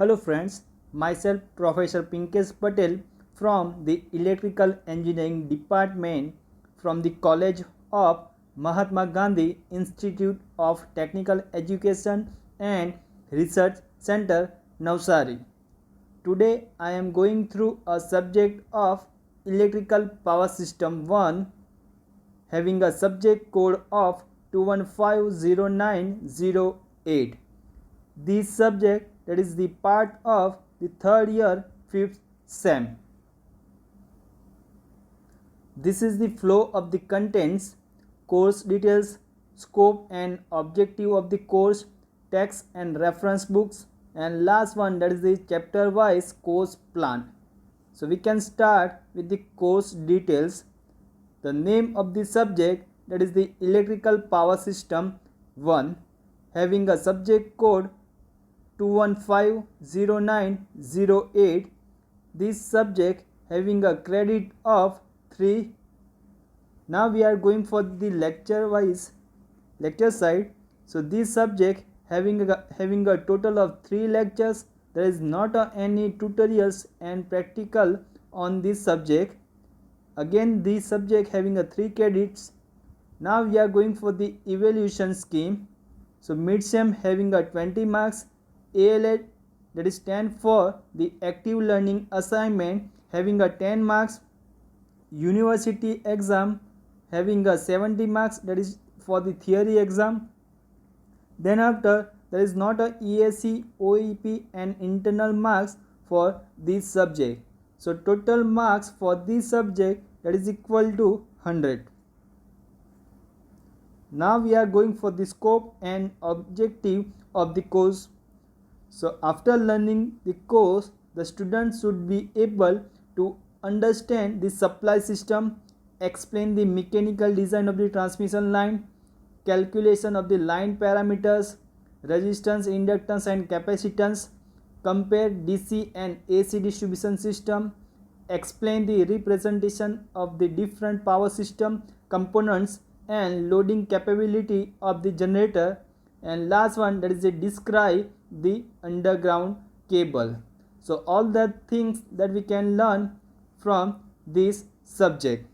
Hello friends, myself Professor Pinkesh Patel from the Electrical Engineering Department from the College of Mahatma Gandhi Institute of Technical Education and Research Center, Navsari. Today I am going through a subject of Electrical Power System 1 having a subject code of 2150908. This subject that is the part of the third year 5th SEM. This is the flow of the contents, course details, scope and objective of the course, text and reference books, and last one that is the chapter wise course plan. So we can start with the course details. The name of the subject that is the Electrical Power System 1 having a subject code 2150908. This subject having a credit of 3. Now we are going for the lecture side. So this subject having a total of 3 lectures. There is not any tutorials and practical on this subject. Again this subject having a 3 credits. Now we are going for the evaluation scheme. So mid-sem having a 20 marks, ALA that is stand for the active learning assignment having a 10 marks, university exam having a 70 marks that is for the theory exam. Then after there is not a EAC, OEP and internal marks for this subject. So total marks for this subject that is equal to 100. Now we are going for the scope and objective of the course. So after learning the course, the students should be able to understand the supply system, explain the mechanical design of the transmission line, calculation of the line parameters, resistance, inductance and capacitance, compare DC and AC distribution system, explain the representation of the different power system components and loading capability of the generator, and last one that is describe the underground cable. So all the things that we can learn from this subject.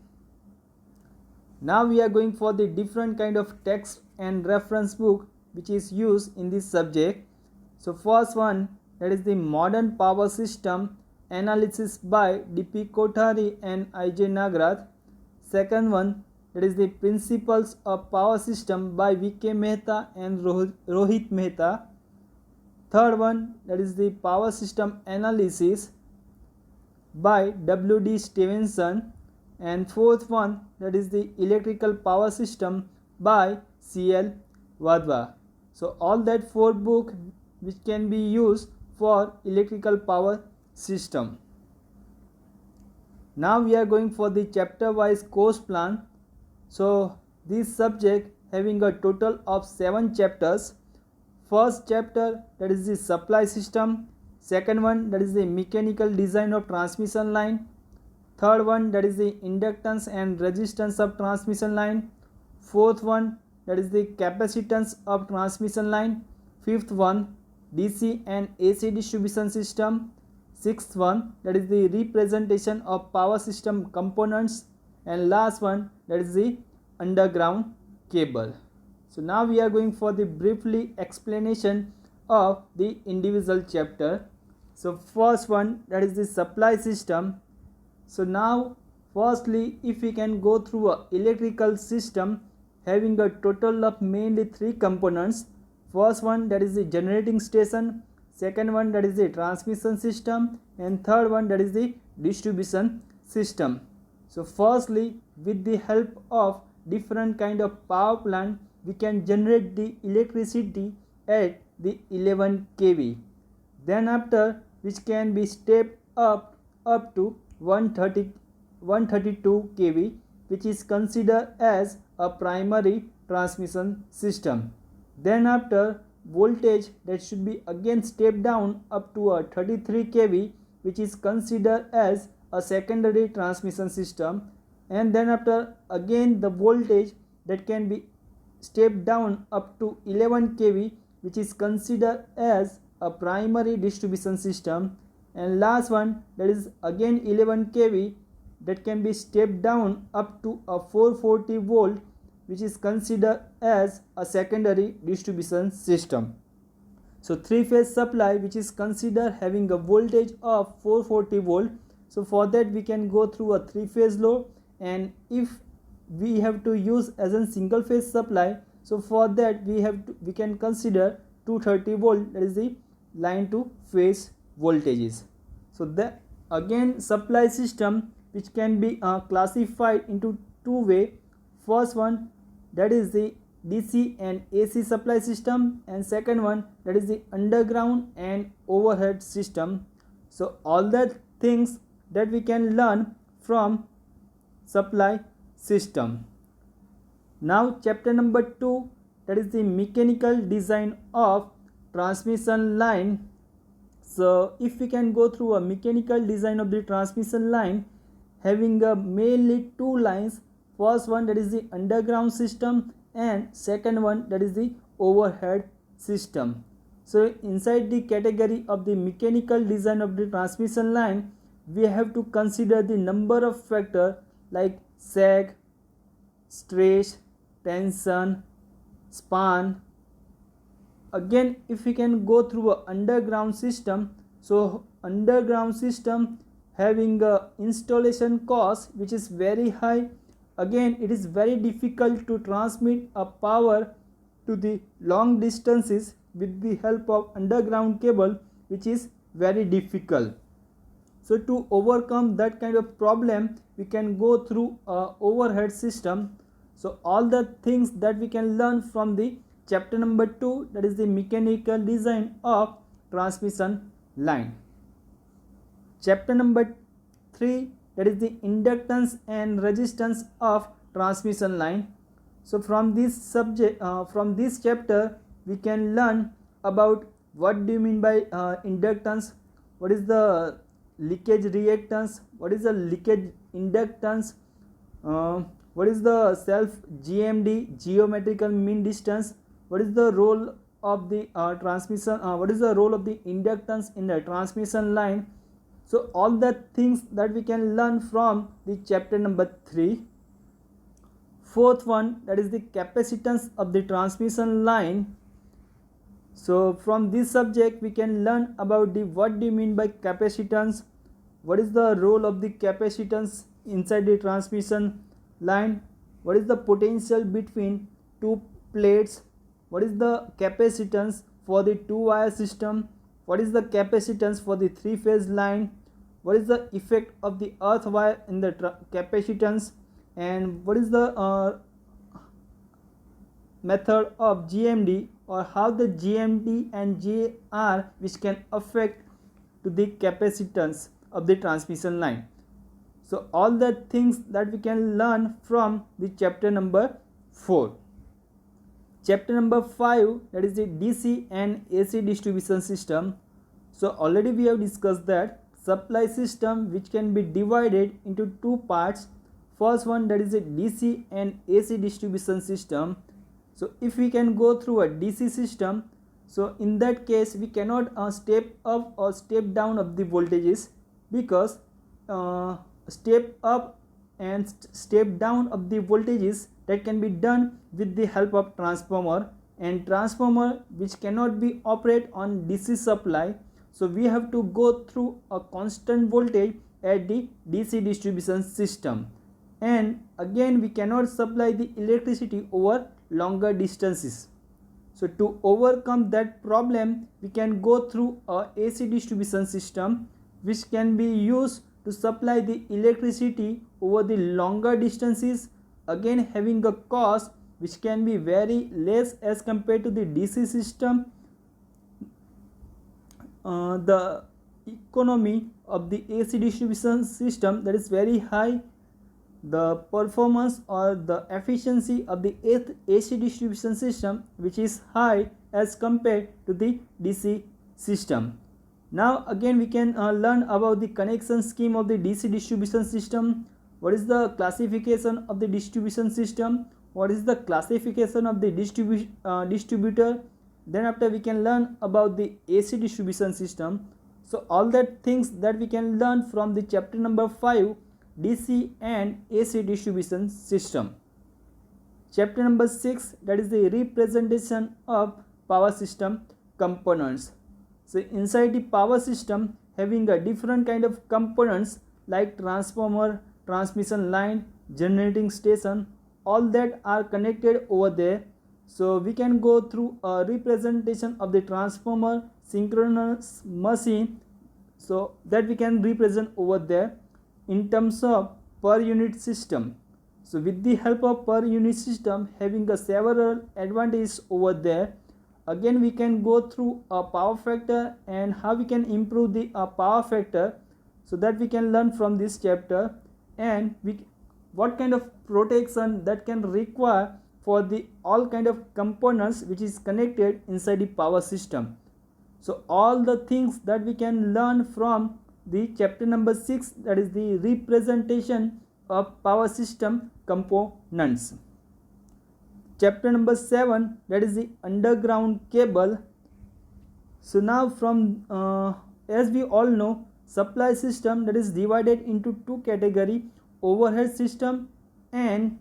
Now we are going for the different kind of text and reference book which is used in this subject. So first one that is the Modern Power System Analysis by D.P. Kothari and I.J. Nagrath. Second one that is the Principles of Power System by V.K. Mehta and Rohit Mehta. Third one that is the Power System Analysis by W.D. Stevenson. And fourth one that is the Electrical Power System by C.L. Wadhwa. So all that 4 book which can be used for electrical power system. Now we are going for the chapter wise course plan. So this subject having a total of 7 chapters. First chapter that is the supply system. Second one that is the mechanical design of transmission line. Third one that is the inductance and resistance of transmission line. Fourth one that is the capacitance of transmission line. Fifth one DC and AC distribution system. Sixth one that is the representation of power system components, and last one that is the underground cable. So now we are going for the briefly explanation of the individual chapter. So first one that is the supply system. So now firstly if we can go through a electrical system having a total of mainly 3 components. First one that is the generating station, second one that is the transmission system, and third one that is the distribution system. So firstly with the help of different kind of power plant we can generate the electricity at the 11 kV. Then after which can be stepped up to 132 kV which is considered as a primary transmission system. Then after voltage that should be again stepped down up to a 33 kV which is considered as a secondary transmission system, and then after again the voltage that can be stepped down up to 11 kV which is considered as a primary distribution system. And last one, that is again 11 kV, that can be stepped down up to a 440 volt, which is considered as a secondary distribution system. So three-phase supply which is considered having a voltage of 440 volt. So for that we can go through a three-phase load, and if we have to use as a single phase supply, so for that we can consider 230 volt, that is the line to phase voltages. So that again supply system which can be classified into two way. First one, that is the DC and AC supply system, and second one, that is the underground and overhead system. So all the things that we can learn from supply system. Now chapter number 2, that is the mechanical design of transmission line. So if we can go through a mechanical design of the transmission line, having mainly two lines. First one, that is the underground system, and second one, that is the overhead system. So inside the category of the mechanical design of the transmission line, we have to consider the number of factors like sag, stretch, tension, span. Again, if we can go through a underground system, so underground system having a installation cost which is very high. Again, it is very difficult to transmit a power to the long distances with the help of underground cable, which is very difficult. So to overcome that kind of problem, we can go through a overhead system. So all the things that we can learn from the chapter number 2, that is the mechanical design of transmission line. Chapter number 3, that is the inductance and resistance of transmission line. So from this chapter we can learn about what do you mean by inductance, what is the leakage reactance, what is the leakage inductance, what is the self GMD, geometrical mean distance, what is the role of the transmission, what is the role of the inductance in the transmission line. So all the things that we can learn from the chapter number 3. Fourth one, that is the capacitance of the transmission line. So from this subject we can learn about the what do you mean by capacitance, what is the role of the capacitance inside the transmission line, what is the potential between two plates, what is the capacitance for the two wire system, what is the capacitance for the three phase line, what is the effect of the earth wire in the capacitance, and what is the method of GMD, or how the GMD and GR which can affect to the capacitance of the transmission line. So all the things that we can learn from the chapter number 4. Chapter number 5, that is the DC and AC distribution system. So already we have discussed that supply system which can be divided into two parts. First one, that is a DC and AC distribution system. So if we can go through a DC system, so in that case we cannot step up or step down of the voltages, because step up and step down of the voltages that can be done with the help of transformer, and transformer which cannot be operated on DC supply. So we have to go through a constant voltage at the DC distribution system, and again we cannot supply the electricity over longer distances. So to overcome that problem, we can go through a AC distribution system which can be used to supply the electricity over the longer distances, again having a cost which can be very less as compared to the DC system. The economy of the AC distribution system, that is very high. The performance or the efficiency of the AC distribution system which is high as compared to the DC system. Now again we can learn about the connection scheme of the DC distribution system. What is the classification of the distribution system, what is the classification of the distributor, Then after we can learn about the AC distribution system. So all that things that we can learn from the chapter number 5, DC and AC distribution system. Chapter number 6, that is the representation of power system components. So inside the power system, having a different kind of components like transformer, transmission line, generating station, all that are connected over there. So we can go through a representation of the transformer, synchronous machine, so that we can represent over there in terms of per unit system. So with the help of per unit system, having a several advantages over there. Again we can go through a power factor and how we can improve the power factor, so that we can learn from this chapter, and what kind of protection that can require for the all kind of components which is connected inside the power system. So all the things that we can learn from the chapter number 6, that is the representation of power system components. Chapter number 7, that is the underground cable. So now from as we all know, supply system that is divided into two category: overhead system and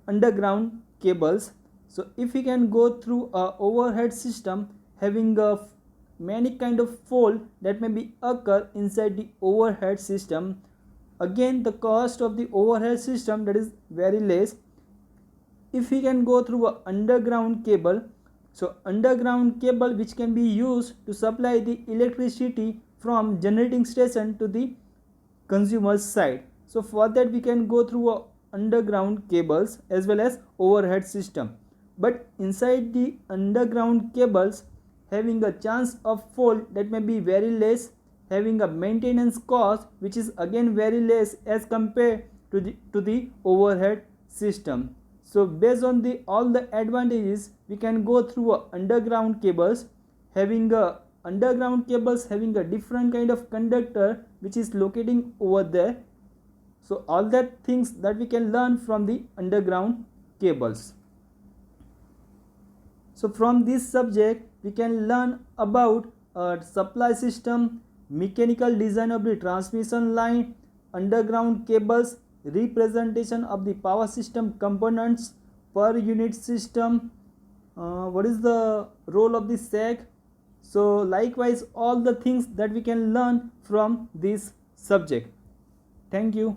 underground cables. So if we can go through a overhead system, having a many kind of fault that may be occur inside the overhead system. Again the cost of the overhead system that is very less. If we can go through a underground cable, so underground cable which can be used to supply the electricity from generating station to the consumer's side. So for that we can go through a underground cables as well as overhead system. But inside the underground cables, having a chance of fault that may be very less, having a maintenance cost which is again very less as compared to the overhead system. So based on the all the advantages, we can go through a underground cables, having a underground cables having a different kind of conductor which is locating over there. So all that things that we can learn from the underground cables. So from this subject we can learn about supply system, mechanical design of the transmission line, underground cables, representation of the power system components, per unit system, what is the role of the sag. So likewise all the things that we can learn from this subject. Thank you.